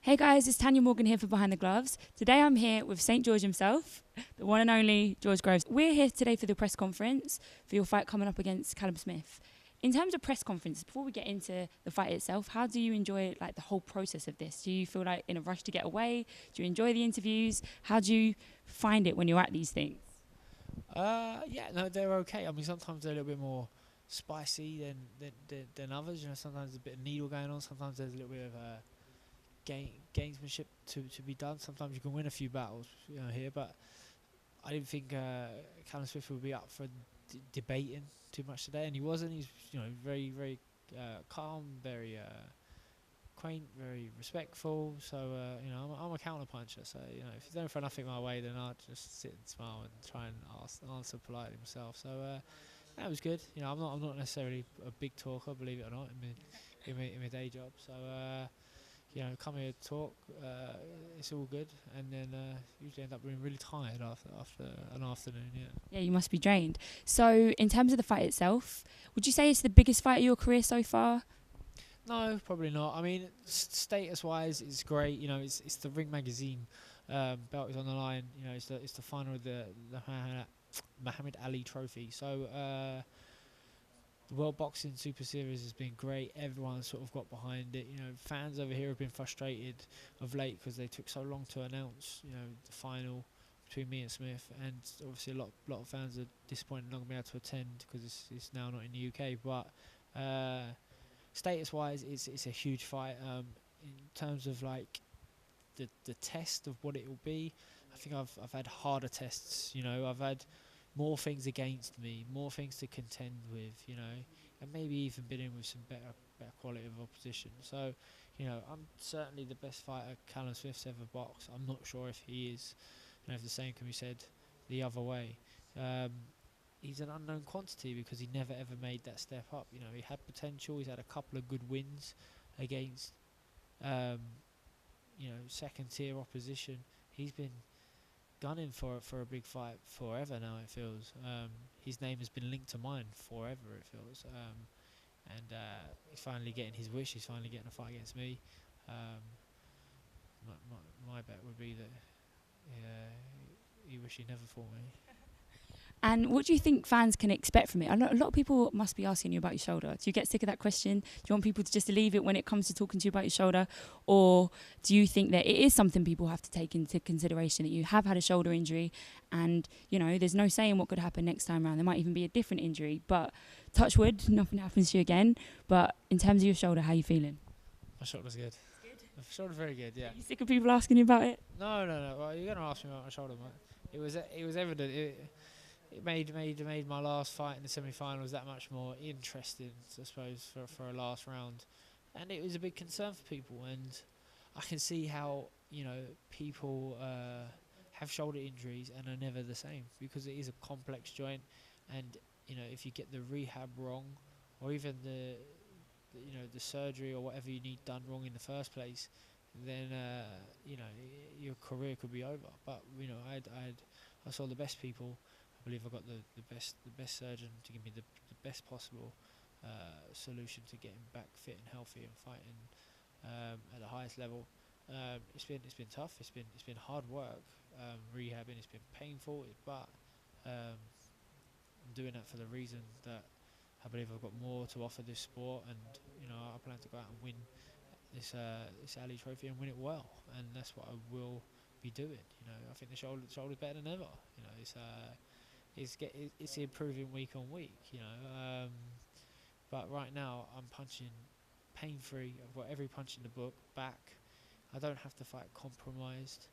Hey guys, it's Tanya Morgan here for Behind the Gloves. Today I'm here with St. George himself, the one and only George Groves. We're here today for the press conference for your fight coming up against Callum Smith. In terms of press conferences, before we get into the fight itself, how do you enjoy the whole process of this? Do you feel like in a rush to get away? Do you enjoy the interviews? How do you find it when you're at these things? They're okay. I mean, sometimes they're a little bit more spicy than others. You know, sometimes there's a bit of needle going on. Sometimes there's a little bit of gamesmanship to be done. Sometimes you can win a few battles, here. But I didn't think Callum Smith would be up for debating too much today, and he wasn't. He's very very calm, very quaint, very respectful. So I'm a counter puncher. So if you don't throw nothing my way, then I'll just sit and smile and try and answer politely myself. So that was good. I'm not necessarily a big talker, believe it or not, in my day job. So come here to talk. It's all good, and then usually end up being really tired after an afternoon. Yeah. Yeah, you must be drained. So in terms of the fight itself, would you say it's the biggest fight of your career so far? No, probably not. I mean, status-wise, it's great. It's the Ring Magazine belt is on the line. It's the final of the Muhammad Ali Trophy. So the World Boxing Super Series has been great. Everyone sort of got behind it. Fans over here have been frustrated of late because they took so long to announce. The final between me and Smith, and obviously a lot of fans are disappointed not going to be able to attend because it's now not in the UK, but. Status-wise, it's a huge fight. In terms of the test of what it will be, I think I've had harder tests. I've had more things against me, more things to contend with. And maybe even been in with some better quality of opposition. So, I'm certainly the best fighter Callum Smith's ever boxed. I'm not sure if he is. If the same can be said the other way. He's an unknown quantity because he never ever made that step up. He had potential. He's had a couple of good wins against, second tier opposition. He's been gunning for a big fight forever now. It feels. His name has been linked to mine forever. It feels. And he's finally getting his wish. He's finally getting a fight against me. My bet would be that he wish he never fought me. And what do you think fans can expect from it? I know a lot of people must be asking you about your shoulder. Do you get sick of that question? Do you want people to just leave it when it comes to talking to you about your shoulder? Or do you think that it is something people have to take into consideration, that you have had a shoulder injury and, there's no saying what could happen next time around. There might even be a different injury. But touch wood, nothing happens to you again. But in terms of your shoulder, how are you feeling? My shoulder's good. My shoulder's very good, yeah. Are you sick of people asking you about it? No. Well, you're going to ask me about my shoulder, mate. It was evident. It made my last fight in the semi-finals that much more interesting, I suppose, for a last round, and it was a big concern for people. And I can see how people have shoulder injuries and are never the same because it is a complex joint, and if you get the rehab wrong, or even the surgery or whatever you need done wrong in the first place, then your career could be over. But I saw the best people. I believe I got the best surgeon to give me the best possible solution to getting back fit and healthy and fighting at the highest level. It's been tough. It's been hard work. Rehabbing. It's been painful, but I'm doing that for the reason that I believe I've got more to offer this sport, and I plan to go out and win this Ali Trophy and win it well, and that's what I will be doing. I think the shoulder's better than ever. It's improving week on week, but right now I'm punching pain-free. I've got every punch in the book back. I don't have to fight compromised,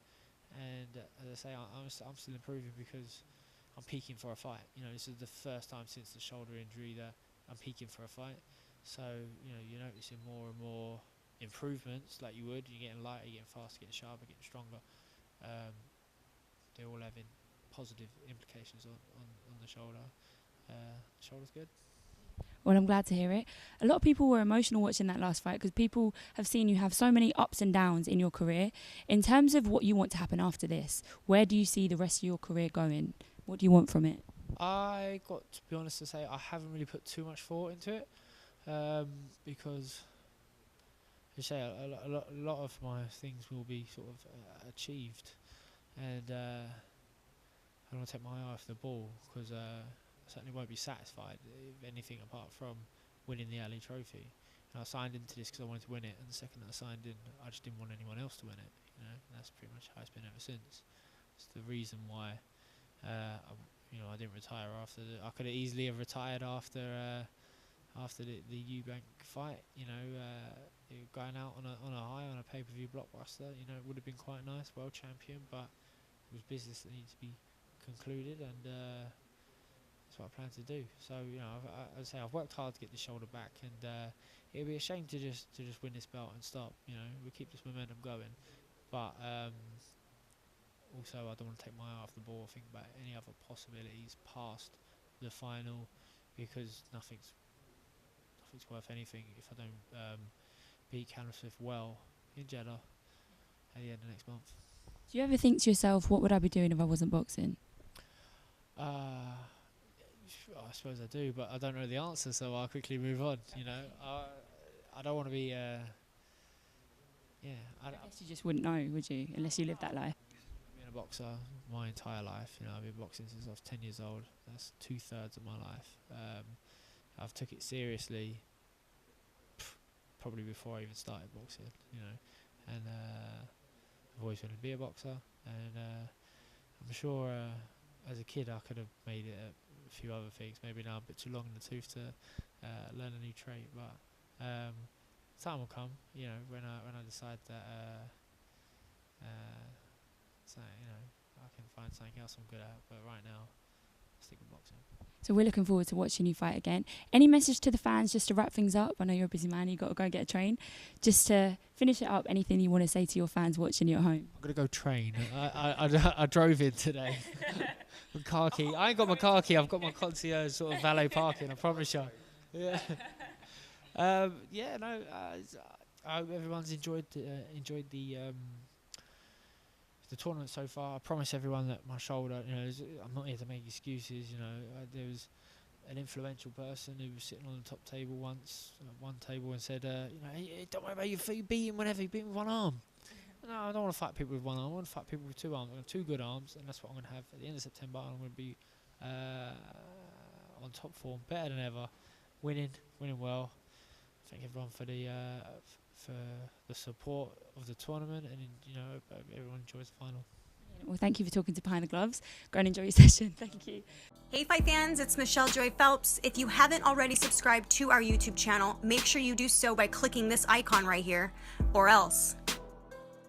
and as I say, I'm still improving because I'm peaking for a fight. This is the first time since the shoulder injury that I'm peaking for a fight. So you're noticing more and more improvements, like you would. You're getting lighter, you're getting faster, getting sharper, getting stronger. They're all having positive implications on the shoulder. Shoulder's good. Well, I'm glad to hear it. A lot of people were emotional watching that last fight because people have seen you have so many ups and downs in your career. In terms of what you want to happen after this, where do you see the rest of your career going? What do you want from it? I got to be honest to say I haven't really put too much thought into it because say a lot of my things will be sort of achieved, and I don't want to take my eye off the ball, because I certainly won't be satisfied if anything apart from winning the Ali Trophy. And I signed into this because I wanted to win it, and the second that I signed in, I just didn't want anyone else to win it. You know, and that's pretty much how it's been ever since. It's the reason why I didn't retire after. I could have easily have retired after the Eubank fight. Going out on a high, on a pay-per-view blockbuster. It would have been quite nice, world champion, but it was business that needed to be concluded, and that's what I plan to do. So I've worked hard to get this shoulder back, and it would be a shame to just win this belt and stop. We keep this momentum going, but also I don't want to take my eye off the ball or think about any other possibilities past the final, because nothing's worth anything if I don't beat Callum well in Jeddah at the end of next month. Do you ever think to yourself, what would I be doing if I wasn't boxing? I suppose I do, but I don't know the answer, so I'll quickly move on. I don't want to be. I guess you just wouldn't know, would you, unless you lived that life? I've been a boxer my entire life. I've been boxing since I was 10 years old. That's 2/3 of my life. I've took it seriously probably before I even started boxing. And I've always wanted to be a boxer, and I'm sure as a kid I could have made it a few other things. Maybe now I'm a bit too long in the tooth to learn a new trait, but time will come, when I decide that I can find something else I'm good at. But right now, I'll stick with boxing. So we're looking forward to watching you fight again. Any message to the fans just to wrap things up? I know you're a busy man, you've got to go get a train. Just to finish it up, anything you want to say to your fans watching you at home? I'm going to go train. I drove in today. My car key. I ain't got my car key, I've got my concierge sort of valet parking, I promise you. Yeah. I hope everyone's enjoyed the tournament so far. I promise everyone that my shoulder, I'm not here to make excuses. There was an influential person who was sitting on the top table once, at one table, and said, hey, don't worry about your feet, you beat him whenever, you beat him with one arm. No, I don't want to fight people with one arm. I want to fight people with two arms. I have 2 good arms, and that's what I'm going to have at the end of September. I'm going to be on top form, better than ever, winning well. Thank everyone for the support of the tournament, and hope everyone enjoys the final. Well, thank you for talking to Behind the Gloves. Go and enjoy your session. Thank you. Hey Fight fans, it's Michelle Joy Phelps. If you haven't already subscribed to our YouTube channel, make sure you do so by clicking this icon right here, or else